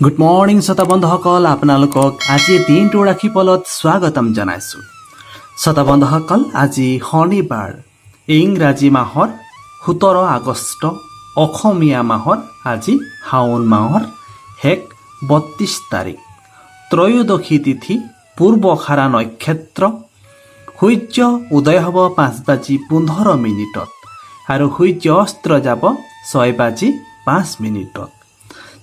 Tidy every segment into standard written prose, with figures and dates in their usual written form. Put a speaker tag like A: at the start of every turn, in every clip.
A: Good morning শ্ৰোতা বন্ধুসকল, আপোনালোকক আজি দিনটোৰ ৰাশিফলত স্বাগতম জনাইছোঁ। শ্ৰোতা বন্ধুসকল, আজি শনিবাৰ, ইংৰাজী মাহৰ 17 আগষ্ট, অসমীয়া মাহৰ আজি শাওণ মাহৰ শেষ 32 তাৰিখ, ত্ৰয়োদশী তিথি, পূৰ্বখাৰা নক্ষত্ৰ। সূৰ্য উদয় হ'ব 5:15 আৰু সূৰ্য অস্ত যাব 6:05।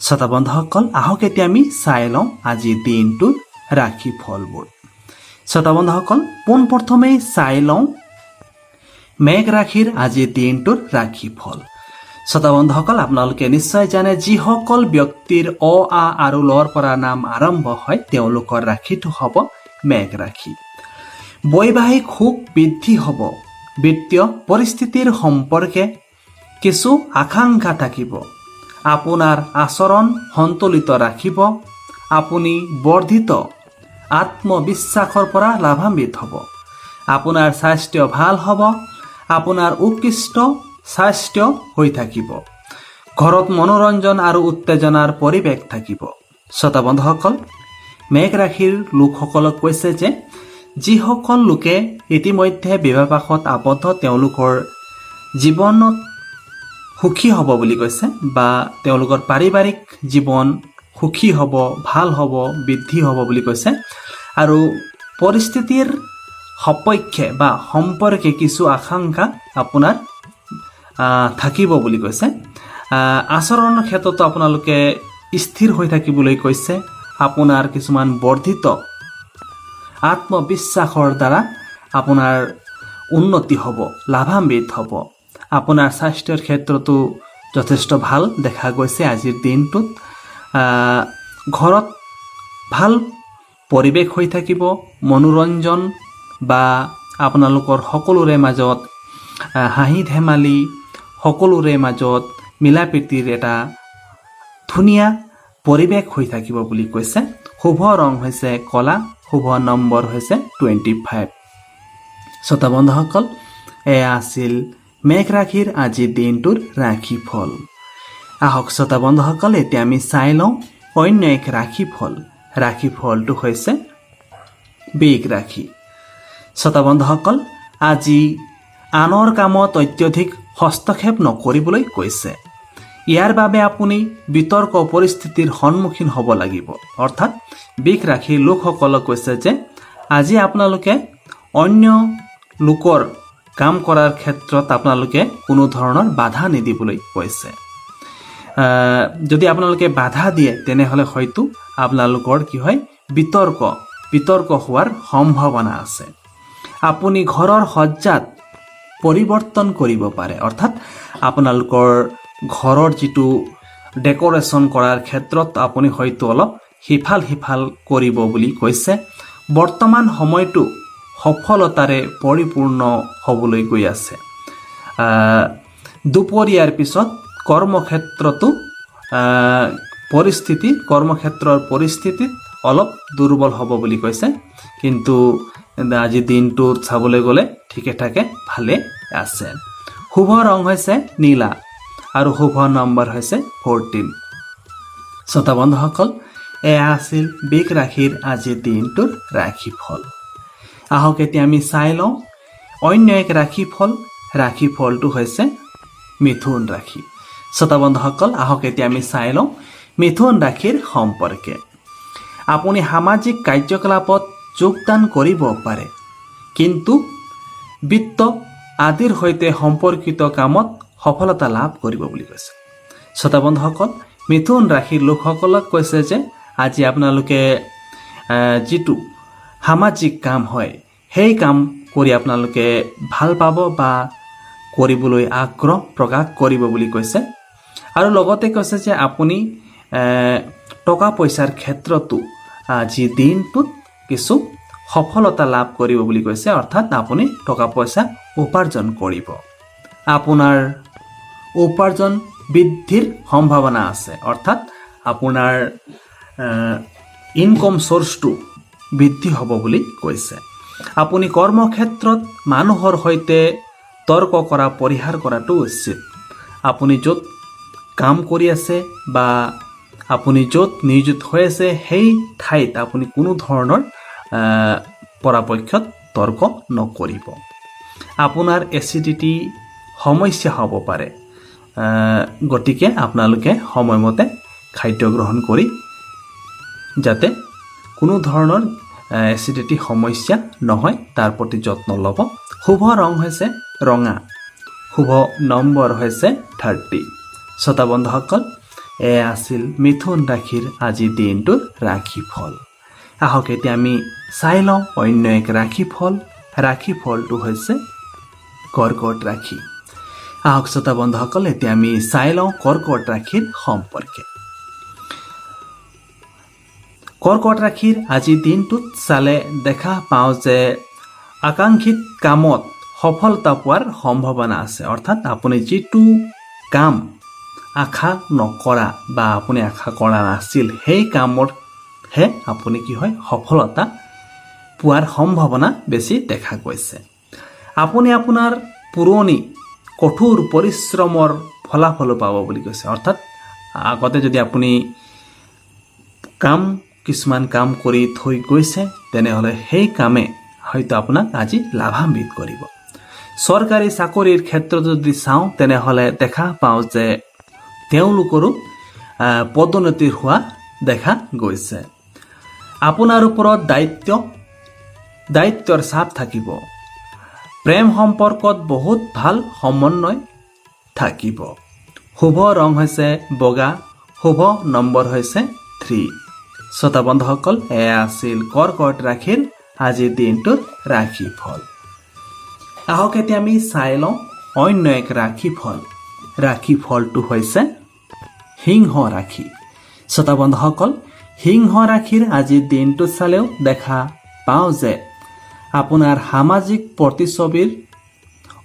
A: শ্ৰোতা বন্ধুসকল, আহক এতিয়া আমি চাই লওঁ আজিৰ দিনটোৰ ৰাশি ফলবোৰ। শ্ৰোতা বন্ধুসকল, পোনপ্ৰথমেই চাই লওঁ মেঘ ৰাশিৰ আজিৰ দিনটোৰ ৰাশি ফল। শ্ৰোতা বন্ধুসকল, আপোনালোকে নিশ্চয় জানে যিসকল ব্যক্তিৰ অ আ আৰু লৰ পৰা নাম আৰম্ভ হয় তেওঁলোকৰ ৰাশিটো হ'ব মেঘ ৰাশি। বৈবাহিক সুখ বৃদ্ধি হ'ব। বিত্তীয় পৰিস্থিতিৰ সম্পৰ্কে কিছু আকাংক্ষা থাকিব। আপোনাৰ আচৰণ সন্তুলিত ৰাখিব। আপুনি বৰ্ধিত আত্মবিশ্বাসৰ পৰা লাভান্বিত হ'ব। আপোনাৰ স্বাস্থ্য ভাল হ'ব। আপোনাৰ উৎকৃষ্ট স্বাস্থ্য হৈ থাকিব। ঘৰত মনোৰঞ্জন আৰু উত্তেজনাৰ পৰিৱেশ থাকিব। শ্ৰোতা বন্ধুসকল, মেঘ ৰাশিৰ লোকসকলক কৈছে যে যিসকল লোকে ইতিমধ্যে বিবাহপাশত আবদ্ধ তেওঁলোকৰ জীৱনত সুখী হ'ব বুলি কৈছে, বা তেওঁলোকৰ পাৰিবাৰিক জীৱন সুখী হ'ব, ভাল হ'ব, বৃদ্ধি হ'ব বুলি কৈছে। আৰু পৰিস্থিতিৰ সপক্ষে বা সম্পৰ্কে কিছু আকাংক্ষা আপোনাৰ থাকিব বুলি কৈছে। আচৰণৰ ক্ষেত্ৰতো আপোনালোকে স্থিৰ হৈ থাকিবলৈ কৈছে। আপোনাৰ কিছুমান বৰ্ধিত আত্মবিশ্বাসৰ দ্বাৰা আপোনাৰ উন্নতি হ'ব, লাভান্বিত হ'ব। আপোনাৰ স্বাস্থ্যৰ ক্ষেত্ৰতো যথেষ্ট ভাল দেখা গৈছে আজিৰ দিনটোত। ঘৰত ভাল পৰিৱেশ হৈ থাকিব। মনোৰঞ্জন বা আপোনালোকৰ সকলোৰে মাজত হাঁহি ধেমালি, সকলোৰে মাজত মিলা প্ৰীতিৰ এটা ধুনীয়া পৰিৱেশ হৈ থাকিব বুলি কৈছে। শুভ ৰং হৈছে কলা, শুভ নম্বৰ হৈছে 25। শ্ৰোতা বন্ধুসকল, এয়া আছিল মেঘ ৰাশিৰ আজিৰ দিনটোৰ ৰাশি ফল। আহক শ্ৰোতা বন্ধুসকল, এতিয়া আমি চাই লওঁ অন্য এক ৰাশি ফল। ৰাশি ফলটো হৈছে বৃষ ৰাশি। শ্ৰোতা বন্ধুসকল, আজি আনৰ কামত অত্যধিক হস্তক্ষেপ নকৰিবলৈ কৈছে। ইয়াৰ বাবে আপুনি বিতৰ্ক পৰিস্থিতিৰ সন্মুখীন হ'ব লাগিব। অৰ্থাৎ বৃষ ৰাশিৰ লোকসকলক কৈছে যে আজি আপোনালোকে অন্য লোকৰ কাম কৰাৰ ক্ষেত্ৰত আপোনালোকে কোনো ধৰণৰ বাধা নিদিবলৈ কৈছে। যদি আপোনালোকে বাধা দিয়ে তেনেহ'লে হয়তো আপোনালোকৰ কি হয়, বিতৰ্ক হোৱাৰ সম্ভাৱনা আছে। আপুনি ঘৰৰ সজ্জাত পৰিৱৰ্তন কৰিব পাৰে। অৰ্থাৎ আপোনালোকৰ ঘৰৰ যিটো ডেক'ৰেশ্যন কৰাৰ ক্ষেত্ৰত আপুনি হয়তো অলপ সিফাল কৰিব বুলি কৈছে। বৰ্তমান সময়টো সফলতাৰে পৰিপূৰ্ণ হ'বলৈ গৈ আছে। দুপৰীয়াৰ পিছত কৰ্মক্ষেত্ৰৰ পৰিস্থিতিত অলপ দুৰ্বল হ'ব বুলি কৈছে। কিন্তু আজি দিনটোত চাবলৈ গ'লে ঠিকে ঠাকে ভালে আছে। শুভ ৰং হৈছে নীলা আৰু শুভ নম্বৰ হৈছে 14। শ্ৰোতা বন্ধুসকল, এয়া আছিল বৃষ ৰাশিৰ আজিৰ দিনটোৰ ৰাশি ফল। আহক এতিয়া আমি চাই লওঁ অন্য এক ৰাশি ফল। ৰাশি ফলটো হৈছে মিথুন ৰাশি। শ্ৰোতা বন্ধুসকল, আহক এতিয়া আমি চাই লওঁ মিথুন ৰাশিৰ সম্পৰ্কে। আপুনি সামাজিক কাৰ্যকলাপত যোগদান কৰিব পাৰে, কিন্তু বিত্ত আদিৰ সৈতে সম্পৰ্কিত কামত সফলতা লাভ কৰিব বুলি কৈছে। শ্ৰোতা বন্ধুসকল, মিথুন ৰাশিৰ লোকসকলক কৈছে যে আজি আপোনালোকে যিটো সামাজিক কাম হয় সেই কাম কৰি আপোনালোকে ভাল পাব বা কৰিবলৈ আগ্ৰহ প্ৰকাশ কৰিব বুলি কৈছে। আৰু লগতে কৈছে যে আপুনি টকা পইচাৰ ক্ষেত্ৰতো আজি দিনটোত কিছু সফলতা লাভ কৰিব বুলি কৈছে। অৰ্থাৎ আপুনি টকা পইচা উপাৰ্জন কৰিব। আপোনাৰ উপাৰ্জন বৃদ্ধিৰ সম্ভাৱনা আছে। অৰ্থাৎ আপোনাৰ ইনকম চ'ৰ্চটো বৃদ্ধি হ'ব বুলি কৈছে। আপুনি কৰ্মক্ষেত্ৰত মানুহৰ সৈতে তৰ্ক কৰা পৰিহাৰ কৰাটো উচিত। আপুনি য'ত কাম কৰি আছে বা আপুনি য'ত নিয়োজিত হৈ আছে সেই ঠাইত আপুনি কোনো ধৰণৰ পৰাপক্ষত তৰ্ক নকৰিব। আপোনাৰ এচিডিটি সমস্যা হ'ব পাৰে, গতিকে আপোনালোকে সময়মতে খাদ্য গ্ৰহণ কৰি যাতে কোনো ধৰণৰ এচিডিটি সমস্যা নহয় তাৰ প্ৰতি যত্ন ল'ব। শুভ ৰং হৈছে ৰঙা, শুভ নম্বৰ হৈছে 30। শ্ৰোতা বন্ধুসকল, এয়া আছিল মিথুন ৰাশিৰ আজিৰ দিনটোৰ ৰাশিফল। আহক এতিয়া আমি চাই লওঁ অন্য এক ৰাশিফল। ৰাশিফলটো হৈছে কৰ্কট ৰাশি। আহক শ্ৰোতা বন্ধুসকল, এতিয়া আমি চাই লওঁ কৰ্কট ৰাশিৰ সম্পৰ্কে। কৰ্কট ৰাশিৰ আজিৰ দিনটোত চালে দেখা পাওঁ যে আকাংক্ষিত কামত সফলতা পোৱাৰ সম্ভাৱনা আছে। অৰ্থাৎ আপুনি যিটো কাম আশা নকৰা বা আপুনি আশা কৰা নাছিল সেই কামতহে আপুনি কি হয় সফলতা পোৱাৰ সম্ভাৱনা বেছি দেখা গৈছে। আপুনি আপোনাৰ পুৰণি কঠোৰ পৰিশ্ৰমৰ ফলাফলো পাব বুলি কৈছে। অৰ্থাৎ আগতে যদি আপুনি কিছুমান কাম কৰি থৈ গৈছে তেনেহ'লে সেই কামে হয়তো আপোনাক আজি লাভান্বিত কৰিব। চৰকাৰী চাকৰিৰ ক্ষেত্ৰত যদি চাওঁ তেনেহ'লে দেখা পাওঁ যে তেওঁলোকৰো পদোন্নতি হোৱা দেখা গৈছে। আপোনাৰ ওপৰত দায়িত্বৰ চাপ থাকিব। প্ৰেম সম্পৰ্কত বহুত ভাল সমন্বয় থাকিব। শুভ ৰং হৈছে বগা, শুভ নম্বৰ হৈছে 3। শ্ৰোতা বন্ধুসকল, এয়া আছিল কৰ্কট ৰাশিৰ আজিৰ দিনটোৰ ৰাশিফল। আহক এতিয়া আমি চাই লওঁ অন্য এক ৰাশিফল। ৰাশিফলটো হৈছে সিংহ ৰাশি। শ্ৰোতা বন্ধুসকল, সিংহ ৰাশিৰ আজিৰ দিনটো চালেও দেখা পাওঁ যে আপোনাৰ সামাজিক প্ৰতিচ্ছবিৰ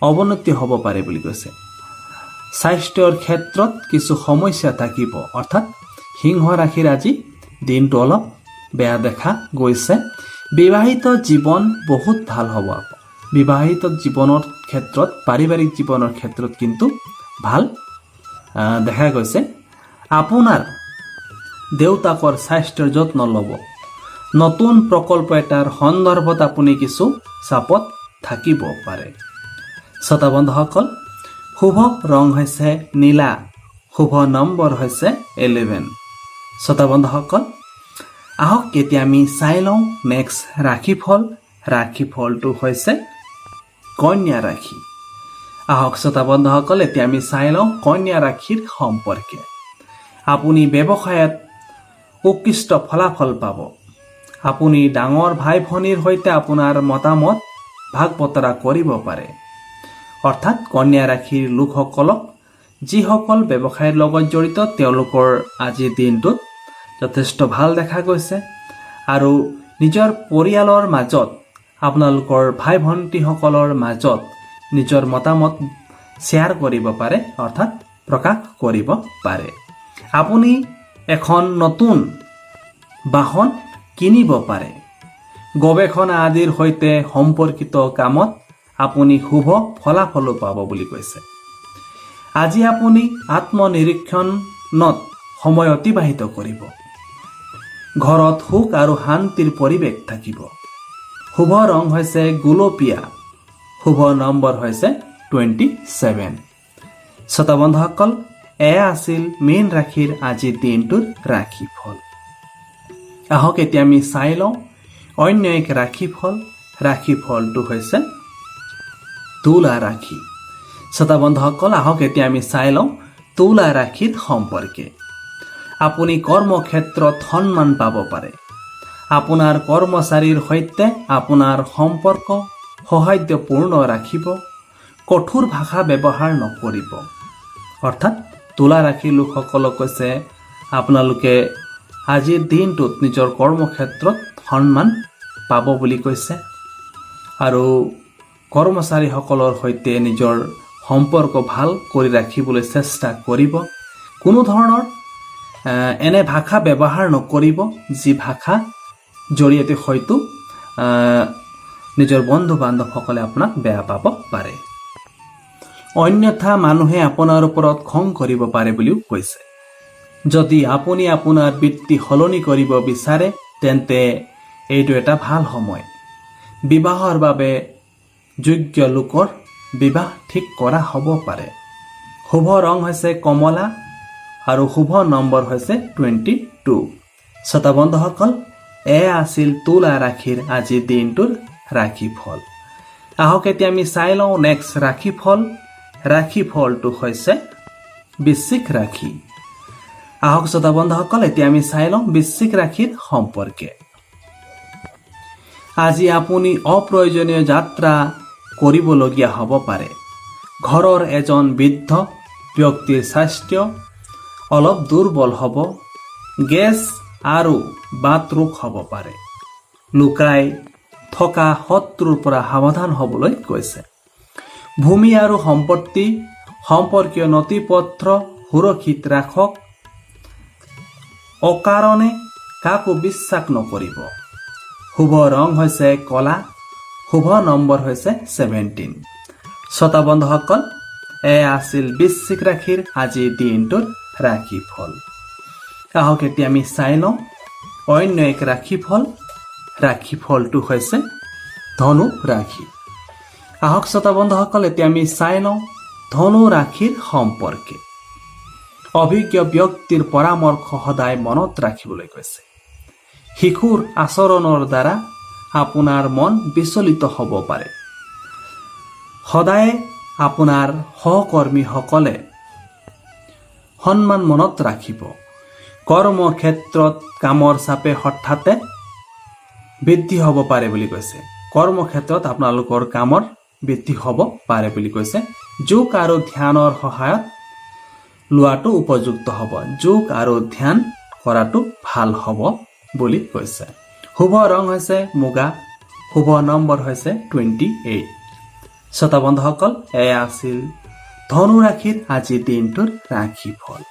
A: অৱনতি হ'ব পাৰে বুলি কৈছে। স্বাস্থ্যৰ ক্ষেত্ৰত কিছু সমস্যা থাকিব। অৰ্থাৎ সিংহ ৰাশিৰ আজি দিনটো অলপ বেয়া দেখা গৈছে। বিবাহিত জীৱন বহুত ভাল হ'ব। বিবাহিত জীৱনৰ ক্ষেত্ৰত, পাৰিবাৰিক জীৱনৰ ক্ষেত্ৰত কিন্তু ভাল দেখা গৈছে। আপোনাৰ দেউতাকৰ স্বাস্থ্যৰ যত্ন ল'ব। নতুন প্ৰকল্প এটাৰ সন্দৰ্ভত আপুনি কিছু চাপত থাকিব পাৰে। শ্ৰোতা বন্ধুসকল, শুভ ৰং হৈছে নীলা, শুভ নম্বৰ হৈছে 11। শ্ৰোতা বন্ধুসকল, আহক এতিয়া আমি চাই লওঁ নেক্সট ৰাশিফল। ৰাশিফলটো হৈছে কন্যা ৰাশি। আহক শ্ৰোতা বন্ধুসকল, এতিয়া আমি চাই লওঁ কন্যা ৰাশিৰ সম্পৰ্কে। আপুনি ব্যৱসায়ত উৎকৃষ্ট ফলাফল পাব। আপুনি ডাঙৰ ভাই ভনীৰ সৈতে আপোনাৰ মতামত ভাগ বতৰা কৰিব পাৰে। অৰ্থাৎ কন্যা ৰাশিৰ লোকসকলক যিসকল ব্যৱসায়ৰ লগত জড়িত তেওঁলোকৰ আজিৰ দিনটোত যথেষ্ট ভাল দেখা গৈছে। আৰু নিজৰ পৰিয়ালৰ মাজত, আপোনালোকৰ ভাই ভণ্টিসকলৰ মাজত নিজৰ মতামত শ্বেয়াৰ কৰিব পাৰে, অৰ্থাৎ প্ৰকাশ কৰিব পাৰে। আপুনি এখন নতুন বাহন কিনিব পাৰে। গৱেষণা আদিৰ সৈতে সম্পৰ্কিত কামত আপুনি শুভ ফলাফলো পাব বুলি কৈছে। আজি আপুনি আত্মনিৰীক্ষণত সময় অতিবাহিত কৰিব। ঘৰত সুখ আৰু শান্তিৰ পৰিৱেশ থাকিব। শুভ ৰং হৈছে গুলপীয়া, শুভ নম্বৰ হৈছে 27। শ্ৰোতা বন্ধুসকল, এয়া আছিল মীন ৰাশিৰ আজিৰ দিনটোৰ ৰাশিফল। আহক এতিয়া আমি চাই লওঁ অন্য এক ৰাশিফল। ৰাশিফলটো হৈছে তুলা ৰাশি। শ্ৰোতা বন্ধুসকল, আহক এতিয়া আমি চাই লওঁ তুলা ৰাশিৰ সম্পৰ্কে। আপুনি কৰ্মক্ষেত্ৰত সন্মান পাব পাৰে। আপোনাৰ কৰ্মচাৰীৰ সৈতে আপোনাৰ সম্পৰ্ক সৌহাৰ্দ্যপূৰ্ণ ৰাখিব। কঠোৰ ভাষা ব্যৱহাৰ নকৰিব। অৰ্থাৎ তুলা ৰাশিৰ লোকসকলক কৈছে আপোনালোকে আজিৰ দিনটোত নিজৰ কৰ্মক্ষেত্ৰত সন্মান পাব বুলি কৈছে। আৰু কৰ্মচাৰীসকলৰ সৈতে নিজৰ সম্পৰ্ক ভাল কৰি ৰাখিবলৈ চেষ্টা কৰিব। কোনো ধৰণৰ এনে ভাষা ব্যৱহাৰ নকৰিব যি ভাষা জৰিয়তে হয়তো নিজৰ বন্ধু বান্ধৱসকলে আপোনাক বেয়া পাব পাৰে। অন্যথা মানুহে আপোনাৰ ওপৰত খং কৰিব পাৰে বুলিও কৈছে। যদি আপুনি আপোনাৰ বৃত্তি সলনি কৰিব বিচাৰে তেন্তে এইটো এটা ভাল সময়। বিবাহৰ বাবে যোগ্য লোকৰ বিবাহ ঠিক কৰা হ'ব পাৰে। শুভ ৰং হৈছে কমলা আৰু শুভ নম্বৰ হৈছে 22। শ্ৰোতা বন্ধুসকল, এয়া আছিল তুলা ৰাশিৰ আজিৰ দিনটোৰ ৰাশিফল। আহক এতিয়া আমি চাই লওঁ নেক্সট ৰাশিফল। ৰাশিফলটো হৈছে বৃশ্চিক ৰাশি। আহক শ্ৰোতা বন্ধুসকল, এতিয়া আমি চাই লওঁ বৃশ্চিক ৰাশিৰ সম্পৰ্কে। আজি আপুনি অপ্ৰয়োজনীয় যাত্ৰা কৰিবলগীয়া হ'ব পাৰে। ঘৰৰ এজন বৃদ্ধ ব্যক্তিৰ স্বাস্থ্য অলপ দুৰ্বল হ'ব। গেছ আৰু বাত ৰোগ হ'ব পাৰে। লুকাই থকা শত্ৰুৰ পৰা সাৱধান হ'বলৈ কৈছে। ভূমি আৰু সম্পত্তি সম্পৰ্কীয় নথি পত্ৰ সুৰক্ষিত ৰাখক। অকাৰণে কাকো বিশ্বাস নকৰিব। শুভ ৰং হৈছে কলা। শুভ নম্বৰ হৈছে 17। শ্ৰোতা বন্ধুসকল, এয়া আছিল বৃশ্চিক ৰাশিৰ আজিৰ দিনটোৰ ৰাশিফল। আহক এতিয়া আমি চাই লওঁ অন্য এক ৰাশিফল। ৰাশিফলটো হৈছে ধনু ৰাশি। আহক শ্ৰোতা বন্ধুসকল, এতিয়া আমি চাই লওঁ ধনু ৰাশিৰ সম্পৰ্কে। অভিজ্ঞ ব্যক্তিৰ পৰামৰ্শ সদায় মনত ৰাখিবলৈ কৈছে। শিশুৰ আচৰণৰ দ্বাৰা আপোনাৰ মন বিচলিত হ'ব পাৰে। সদায় আপোনাৰ সহকৰ্মীসকলে সন্মান মনত ৰাখিব। কৰ্মক্ষেত্ৰত কামৰ চাপে হঠাতে বৃদ্ধি হ'ব পাৰে বুলি কৈছে। কৰ্মক্ষেত্ৰত আপোনালোকৰ কামৰ বৃদ্ধি হ'ব পাৰে বুলি কৈছে। যোগ আৰু ধ্যানৰ সহায়ত লোৱাটো উপযুক্ত হ'ব। যোগ আৰু ধ্যান কৰাটো ভাল হ'ব বুলি কৈছে। শুভ ৰং হৈছে মুগা। শুভ নম্বৰ হৈছে 28। শ্ৰোতা বন্ধুসকল, এয়া আছিল ধনু ৰাশিৰ আজিৰ দিনটোৰ ৰাশিফল।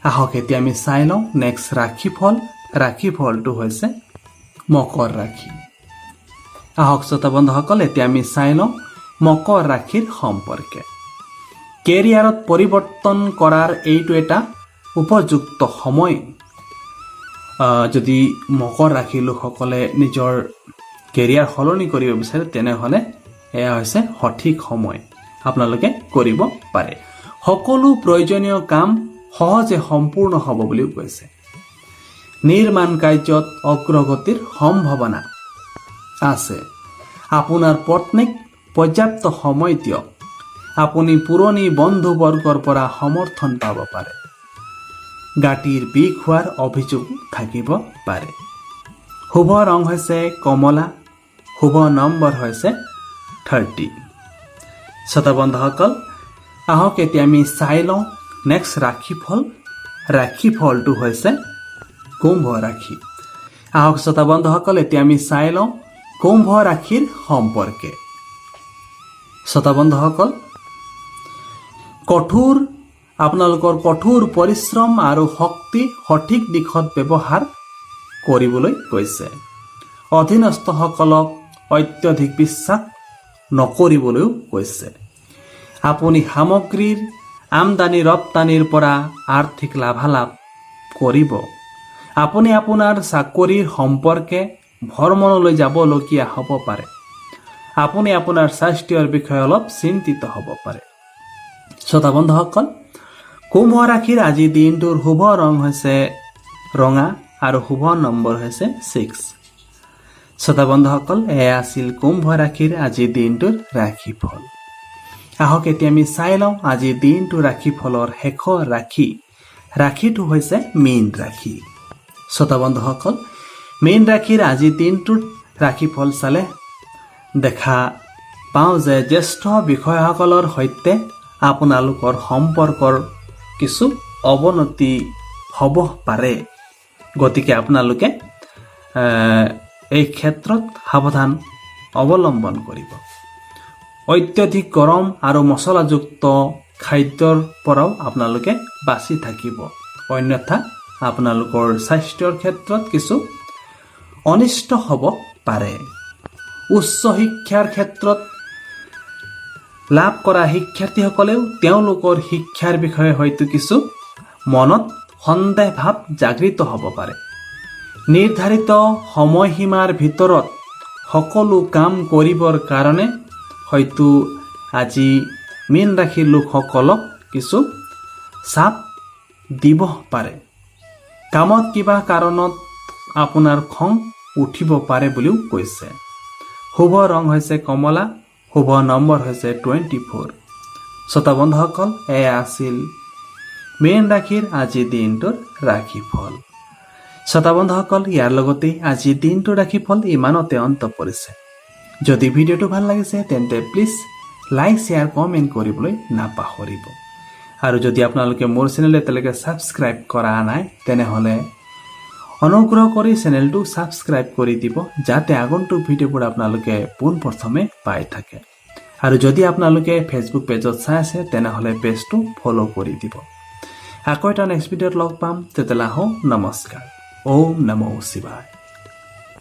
A: আহক এতিয়া আমি চাই লওঁ নেক্সট ৰাশিফল। ৰাশিফলটো হৈছে মকৰ ৰাশি। আহক শ্ৰোতা বন্ধুসকল, এতিয়া আমি চাই লওঁ মকৰ ৰাশিৰ সম্পৰ্কে। কেৰিয়াৰত পৰিৱৰ্তন কৰাৰ এইটো এটা উপযুক্ত সময়। যদি মকৰ ৰাশিৰ লোকসকলে নিজৰ কেৰিয়াৰ সলনি কৰিব বিচাৰে তেনেহ'লে এয়া হৈছে সঠিক সময়। আপোনালোকে কৰিব পাৰে। সকলো প্ৰয়োজনীয় কাম সহজে সম্পূৰ্ণ হ'ব বুলিও কৈছে। নিৰ্মাণ কাৰ্যত অগ্ৰগতিৰ সম্ভাৱনা আছে। আপোনাৰ পত্নীক পৰ্যাপ্ত সময় দিয়ক। আপুনি পুৰণি বন্ধুবৰ্গৰ পৰা সমৰ্থন পাব পাৰে। গাঁঠিৰ বিষ হোৱাৰ অভিযোগ থাকিব পাৰে। শুভ ৰং হৈছে কমলা। শুভ নম্বৰ হৈছে 30। শ্ৰোতা বন্ধুসকল, আহক এতিয়া আমি চাই লওঁ নেক্সট ৰাশিফল। ৰাশিফলটো হৈছে কুম্ভ ৰাশি। আহক শ্ৰোতা বন্ধুসকল, এতিয়া আমি চাই লওঁ কুম্ভ ৰাশিৰ সম্পৰ্কে। শ্ৰোতা বন্ধুসকল, আপোনালোকৰ কঠোৰ পৰিশ্ৰম আৰু শক্তি সঠিক দিশত ব্যৱহাৰ কৰিবলৈ কৈছে। অধীনস্থসকলক অত্যধিক বিশ্বাস নকৰিবলৈও কৈছে। আপুনি সামগ্ৰীৰ আমদানি ৰপ্তানিৰ পৰা আৰ্থিক লাভালাভ কৰিব। আপুনি আপোনাৰ চাকৰিৰ সম্পৰ্কে ভ্ৰমণলৈ যাবলগীয়া হ'ব পাৰে। আপুনি আপোনাৰ স্বাস্থ্যৰ বিষয়ে অলপ চিন্তিত হ'ব পাৰে। শ্ৰোতা বন্ধুসকল, কুম্ভ ৰাশিৰ আজিৰ দিনটোৰ শুভ ৰং হৈছে ৰঙা আৰু শুভ নম্বৰ হৈছে 6। শ্ৰোতা বন্ধুসকল, এয়া আছিল কুম্ভ ৰাশিৰ আজিৰ দিনটোৰ ৰাশিফল। আহক এতিয়া আমি চাই লওঁ আজিৰ দিনটোৰ ৰাশিফলৰ শেষৰ ৰাশিটো হৈছে মীন ৰাশি। শ্ৰোতা বন্ধুসকল, মীন ৰাশিৰ আজিৰ দিনটোৰ ৰাশিফল চালে দেখা পাওঁ যে জ্যেষ্ঠ বিষয়াসকলৰ সৈতে আপোনালোকৰ সম্পৰ্কৰ কিছু অৱনতি হ'ব পাৰে। গতিকে আপোনালোকে এই ক্ষেত্ৰত সাৱধান অৱলম্বন কৰিব। অত্যধিক গৰম আৰু মছলাযুক্ত খাদ্যৰ পৰাও আপোনালোকে বাচি থাকিব। অন্যথা আপোনালোকৰ স্বাস্থ্যৰ ক্ষেত্ৰত কিছু অনিষ্ট হ'ব পাৰে। উচ্চ শিক্ষাৰ ক্ষেত্ৰত লাভ কৰা শিক্ষাৰ্থীসকলেও তেওঁলোকৰ শিক্ষাৰ বিষয়ে হয়তো কিছু মনত সন্দেহ ভাৱ জাগৃত হ'ব পাৰে। নিৰ্ধাৰিত সময়সীমাৰ ভিতৰত সকলো কাম কৰিবৰ কাৰণে হয়তো আজি মীন ৰাশিৰ লোকসকলক কিছু চাপ দিব পাৰে। কামত কিবা কাৰণত আপোনাৰ খং উঠিব পাৰে বুলিও কৈছে। শুভ ৰং হৈছে কমলা, শুভ নম্বৰ হৈছে 24। শ্ৰোতা বন্ধুসকল, এয়া আছিল মীন ৰাশিৰ আজিৰ দিনটোৰ ৰাশিফল। শ্ৰোতা বন্ধুসকল, ইয়াৰ লগতে আজিৰ দিনটোৰ ৰাশিফল ইমানতে অন্ত পৰিছে। যদি ভিডিঅ'টো ভাল লাগিছে তেন্তে প্লিজ লাইক, শ্বেয়াৰ, কমেণ্ট কৰিবলৈ নাপাহৰিব। আৰু যদি আপোনালোকে মোৰ চেনেল এতিয়ালৈকে ছাবস্ক্ৰাইব কৰা নাই তেনেহ'লে অনুগ্ৰহ কৰি চেনেলটো ছাবস্ক্ৰাইব কৰি দিব, যাতে আগন্তুক ভিডিঅ'বোৰ আপোনালোকে পোনপ্ৰথমে পাই থাকে। আৰু যদি আপোনালোকে ফেচবুক পেজত চাই আছে তেনেহ'লে পেজটো ফ'ল' কৰি দিব। আকৌ এটা নেক্সট ভিডিঅ'ত লগ পাম, তেতিয়াহ'লে নমস্কাৰ। ওম নমঃ শিৱায়।